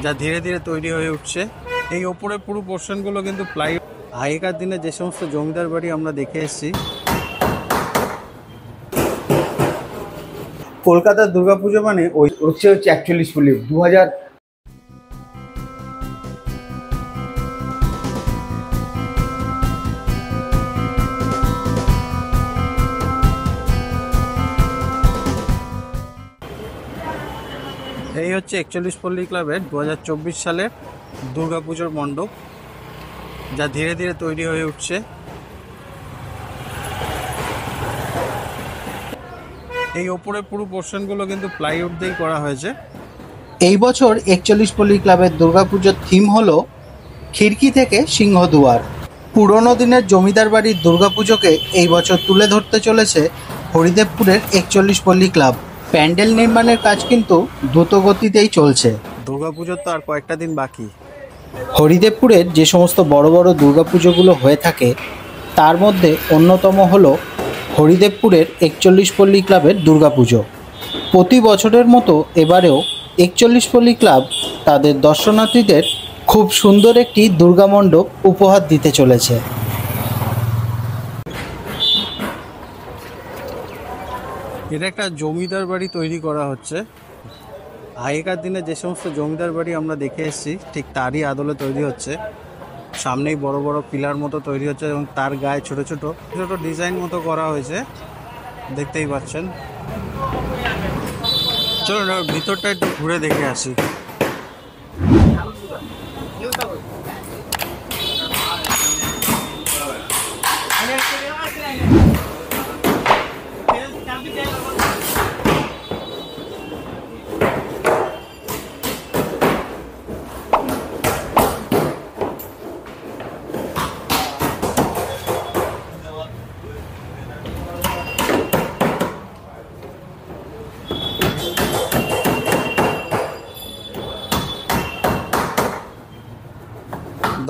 যা ধীরে ধীরে তৈরি হয়ে উঠছে। এই ওপরে পুরো পোর্শনগুলো কিন্তু প্লাই। আগেকার দিনে যে সমস্ত জমিদার বাড়ি আমরা দেখে এসেছি, কলকাতার দুর্গাপুজো মানে ওই হচ্ছে 41 পল্লী 2000। এই হচ্ছে 41 পল্লী ক্লাবের 2024 সালের দুর্গাপুজোর মণ্ডপ, যা ধীরে ধীরে তৈরি হয়ে উঠছে। এই ওপরে পুরো পোর্শনগুলো কিন্তু প্লাইউড দিয়েই করা হয়েছে। এই বছর 41 পল্লী ক্লাবের দুর্গাপুজোর থিম হলো খিড়কি থেকে সিংহদুয়ার। পুরনো দিনের জমিদার বাড়ির দুর্গাপুজোকে এই বছর তুলে ধরতে চলেছে হরিদেবপুরের 41 পল্লী ক্লাব। প্যান্ডেল নির্মাণের কাজ কিন্তু দ্রুত গতিতেই চলছে। দুর্গাপুজোর তো আর কয়েকটা দিন বাকি। হরিদেবপুরের যে সমস্ত বড় বড় দুর্গাপুজোগুলো হয়ে থাকে তার মধ্যে অন্যতম হলো হরিদেবপুরের 41 পল্লী ক্লাবের দুর্গাপুজো। প্রতি বছরের মতো এবারেও 41 পল্লী ক্লাব তাদের দর্শনার্থীদের খুব সুন্দর একটি দুর্গা মণ্ডপ উপহার দিতে চলেছে। এটা একটা জমিদার বাড়ি তৈরি করা হচ্ছে। আগেকার দিনে যে সমস্ত জমিদার বাড়ি আমরা দেখে এসেছি ঠিক তারই আদলে তৈরি হচ্ছে। সামনেই বড় বড় পিলার মতো তৈরি হচ্ছে এবং তার গায়ে ছোট ছোট ছোট ডিজাইন মতো করা হয়েছে, দেখতেই পাচ্ছেন। চলুন ভিতরটা একটু ঘুরে দেখে আসি।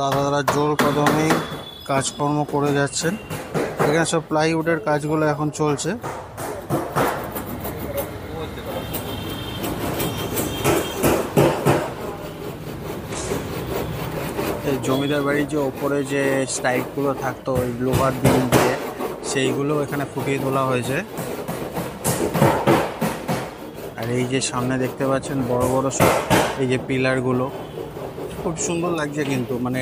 দাদারা জোর কদমেই কাজকর্ম করে যাচ্ছেন। এখানে সব প্লাইউডের কাজগুলো এখন চলছে। এই জমিদার বাড়ির যে ওপরে যে স্টাইলগুলো থাকতো ওই লোহার বিম দিয়ে, সেইগুলো এখানে ফুটিয়ে তোলা হয়েছে। আর এই যে সামনে দেখতে পাচ্ছেন বড় বড় সব এই যে পিলারগুলো, খুব সুন্দর লাগছে। কিন্তু মানে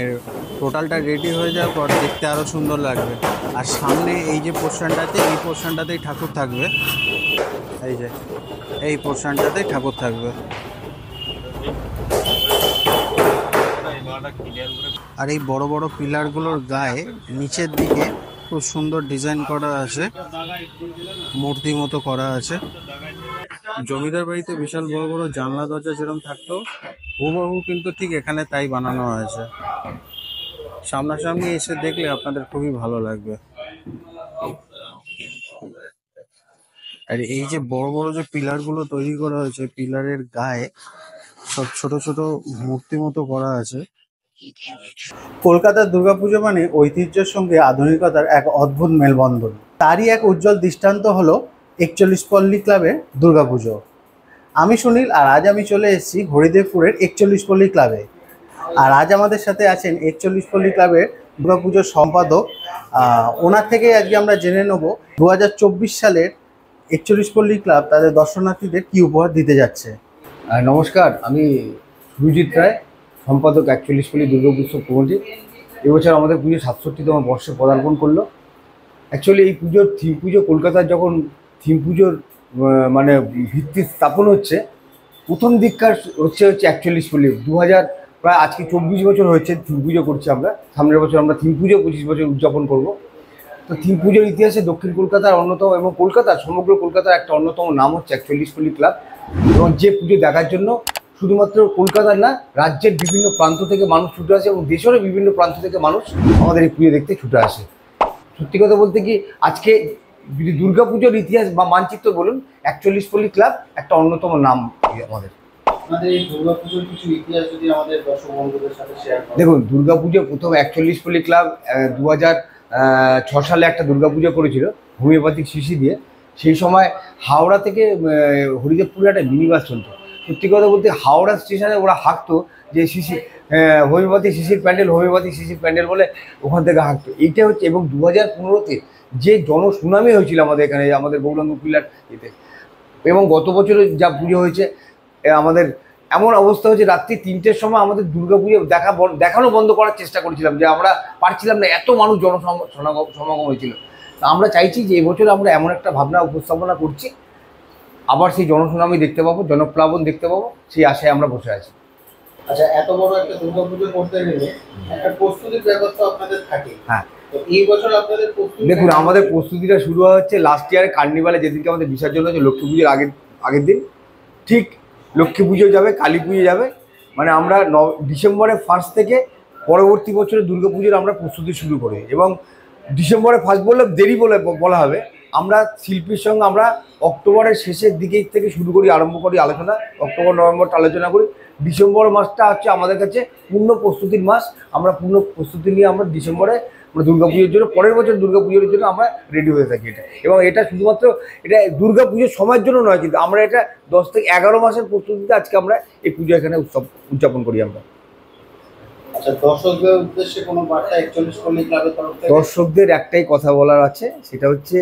টোটালটা রেডি হয়ে যাওয়ার পর দেখতে আরও সুন্দর লাগবে। আর সামনে এই যে পোর্শনটাতে, এই পোর্শনটাতেই ঠাকুর থাকবে। এই যে এই পোর্শনটাতেই ঠাকুর থাকবে। আর এই বড় বড় পিলারগুলোর গায়ে নিচের দিকে খুব সুন্দর ডিজাইন করা আছে, মূর্তি মতো করা আছে। জমিদার বাড়িতে বিশাল বড় বড় জানলা দরজা যেরকম থাকতো হুবহু কিন্তু ঠিক এখানে তাই বানানো হয়েছে। সামনাসামনি এসে দেখলে আপনাদের খুবই ভালো লাগবে। আর এই যে বড় বড় যে পিলারগুলো তৈরি করা হয়েছে, পিলারের গায়ে সব ছোট ছোট মূর্তি মতো করা আছে। কলকাতার দুর্গাপুজো মানে ঐতিহ্যের সঙ্গে আধুনিকতার এক অদ্ভুত মেলবন্ধন। তারই এক উজ্জ্বল দৃষ্টান্ত হলো 41 পল্লী ক্লাবের দুর্গাপুজো। আমি সুনীল, আর আজ আমি চলে এসেছি হরিদেবপুরের 41 পল্লী ক্লাবে। আর আজ আমাদের সাথে আছেন 41 পল্লী ক্লাবের দুর্গাপুজোর সম্পাদক। ওনার থেকে আজকে আমরা জেনে নেব 2024 সালের 41 পল্লী ক্লাব তাদের দর্শনার্থীদের কি উপহার দিতে যাচ্ছে। নমস্কার, আমি সুজিত রায়, সম্পাদক 41 পল্লী দুর্গাপুজো কমিটি। এবছর আমাদের পুজো 67তম বর্ষে পদার্পণ করলো। অ্যাকচুয়ালি এই পুজোর থিম পুজো, কলকাতার যখন থিম পুজোর মানে ভিত্তি স্থাপন হচ্ছে, প্রথম দিককার হচ্ছে 41 পল্লী 2000, প্রায় আজকে 24 বছর হয়েছে থিম পুজো করছি আমরা। সামনের বছর আমরা থিম পুজো 25 বছর উদযাপন করব। তো থিম পুজোর ইতিহাসে দক্ষিণ কলকাতার অন্যতম এবং কলকাতার সমগ্র কলকাতার একটা অন্যতম নাম হচ্ছে 41 পল্লী ক্লাব। এবং যে পুজো দেখার জন্য শুধুমাত্র কলকাতার না, রাজ্যের বিভিন্ন প্রান্ত থেকে মানুষ ছুটে আসে এবং দেশেরও বিভিন্ন প্রান্ত থেকে মানুষ আমাদের এই পুজো দেখতে ছুটে আসে। সত্যি কথা বলতে কি, আজকে যদি দুর্গাপুজোর ইতিহাস বা মানচিত্র বলুন, 41 পল্লী ক্লাব একটা অন্যতম নাম আমাদের। এই দুর্গাপুজোর কিছু ইতিহাস যদি আমাদের দর্শক বন্ধুদের সাথে শেয়ার করেন। দেখুন, দুর্গাপুজো প্রথম 41 পল্লী ক্লাব 2006 সালে একটা দুর্গাপুজো করেছিল হোমিওপ্যাথিক শিশি দিয়ে। সেই সময় হাওড়া থেকে হরিদেবপুরে একটা মিনি বাস চলত। সত্যি কথা বলতে হাওড়া স্টেশনে ওরা হাঁকতো যে শিশির হোমিওপ্যাথি শিশির প্যান্ডেল, হোমিওপ্যাথি শিশির প্যান্ডেল বলে ওখান থেকে হাঁকতো। এইটা হচ্ছে, এবং 2015-তে যে জনসুনামি হয়েছিল আমাদের এখানে, আমাদের গৌরাঙ্গ পিলার এতে, এবং গত বছরে যা পুজো হয়েছে আমাদের এমন অবস্থা হয়েছে রাত্রি 3টের সময় আমাদের দুর্গা পুজো দেখানো বন্ধ করার চেষ্টা করেছিলাম, যে আমরা পারছিলাম না, এত মানুষ সমাগম হয়েছিল। তা আমরা চাইছি যে এবছর আমরা এমন একটা ভাবনা উপস্থাপনা করছি, আবার সেই জনসুনামি দেখতে পাবো, জনপ্লাবন দেখতে পাবো, সেই আশায় আমরা বসে আছি। আচ্ছা, এত বড় একটা দুর্গাপুজো করতে গেলে একটা প্রস্তুতির ব্যবস্থা আপনাদের থাকে। হ্যাঁ, তো এই বছর আপনাদের প্রস্তুতি, দেখুন আমাদের প্রস্তুতিটা শুরু হচ্ছে লাস্ট ইয়ারে কার্নিভালে, যেদিনকে আমাদের বিসর্জন হয়েছে লক্ষ্মী পুজোর আগের দিন। ঠিক লক্ষ্মী পুজো যাবে, কালী পুজো যাবে, মানে আমরা ডিসেম্বরের 1 থেকে পরবর্তী বছরে দুর্গা পুজোর আমরা প্রস্তুতি শুরু করি। এবং ডিসেম্বরে 1 বললে দেরি বলা হবে, আমরা শিল্পীর সঙ্গে আমরা অক্টোবরের শেষের দিকে থেকে শুরু করি, আরম্ভ করি আলোচনা, অক্টোবর নভেম্বরটা আলোচনা করি। ডিসেম্বর মাসটা হচ্ছে আমাদের কাছে পূর্ণ প্রস্তুতির মাস। আমরা পূর্ণ প্রস্তুতি নিয়ে আমরা ডিসেম্বরে আমরা দুর্গা পুজোর জন্য, পরের বছর দুর্গা পুজোর জন্য আমরা রেডি হয়ে থাকি। এবং এটা শুধুমাত্র এটা দুর্গা পুজোর সময়ের জন্য নয়, কিন্তু আমরা এটা 10 থেকে 11 মাসের প্রস্তুতিতে আজকে আমরা এই পুজো এখানে উদযাপন করি আমরা। আচ্ছা, দর্শকদের উদ্দেশ্যে কোনো বার্তা 41 পল্লী ক্লাবের তরফ থেকে? দর্শকদের একটাই কথা বলার আছে, সেটা হচ্ছে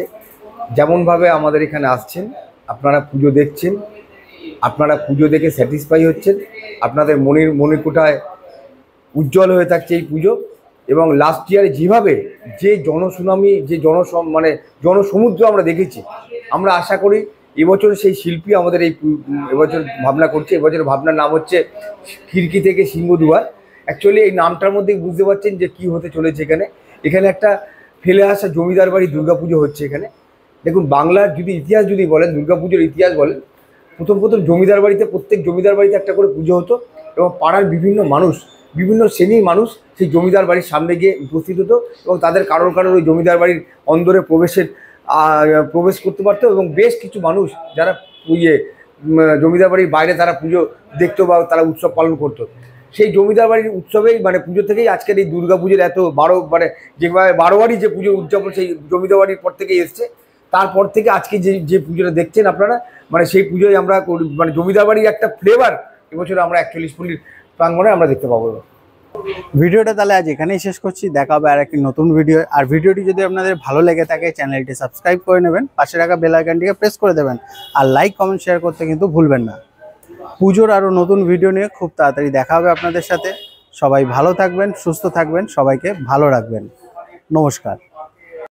যেমনভাবে আমাদের এখানে আসছেন, আপনারা পুজো দেখছেন, আপনারা পুজো দেখে স্যাটিসফাই হচ্ছেন, আপনাদের মনের কোঠায় উজ্জ্বল হয়ে থাকছে এই পুজো। এবং লাস্ট ইয়ারে যেভাবে যে জনসুনামি, যে জনসমুদ্র আমরা দেখেছি, আমরা আশা করি এবছর সেই শিল্পী আমাদের এবছর ভাবনা করছে। এবছর ভাবনার নাম হচ্ছে খিড়কি থেকে সিংহদুয়ার। অ্যাকচুয়ালি এই নামটার মধ্যেই বুঝতে পারছেন যে কী হতে চলেছে। এখানে একটা ফেলে আসা জমিদার বাড়ি দুর্গাপুজো হচ্ছে এখানে। দেখুন, বাংলার ইতিহাস যদি বলেন, দুর্গাপুজোর ইতিহাস বলেন, প্রথম জমিদার বাড়িতে, প্রত্যেক জমিদার বাড়িতে একটা করে পুজো হতো, এবং পাড়ার বিভিন্ন মানুষ, বিভিন্ন শ্রেণীর মানুষ সেই জমিদার বাড়ির সামনে গিয়ে উপস্থিত হতো, এবং তাদের কারোর ওই জমিদার বাড়ির অন্দরে প্রবেশ করতে পারতো। এবং বেশ কিছু মানুষ যারা জমিদার বাড়ির বাইরে তারা পুজো দেখতো বা তারা উৎসব পালন করতো। সেই জমিদার বাড়ির উৎসবেই পুজো থেকেই আজকের এই দুর্গা পুজোর এত যেভাবে 12 বাড়ি যে পুজো উদযাপন, সেই জমিদার বাড়ির পর থেকেই এসছে। তারপর থেকে আজকে যে পুজোটা দেখছেন আপনারা, সেই পুজোয় আমরা জমিদার বাড়ির একটা ফ্লেভার এবছর আমরা 41 পল্লীর প্রাঙ্গণে আমরা দেখতে পাবো। ভিডিওটা তাহলে আজ এখানেই শেষ করছি। দেখা হবে আর একটি নতুন ভিডিও। আর ভিডিওটি যদি আপনাদের ভালো লেগে থাকে, চ্যানেলটি সাবস্ক্রাইব করে নেবেন, পাশে রাখা বেল আইকনটিকে প্রেস করে দেবেন, আর লাইক কমেন্ট শেয়ার করতে কিন্তু ভুলবেন না। পুজোর আরও নতুন ভিডিও নিয়ে খুব তাড়াতাড়ি দেখা হবে আপনাদের সাথে। সবাই ভালো থাকবেন, সুস্থ থাকবেন, সবাইকে ভালো রাখবেন। নমস্কার।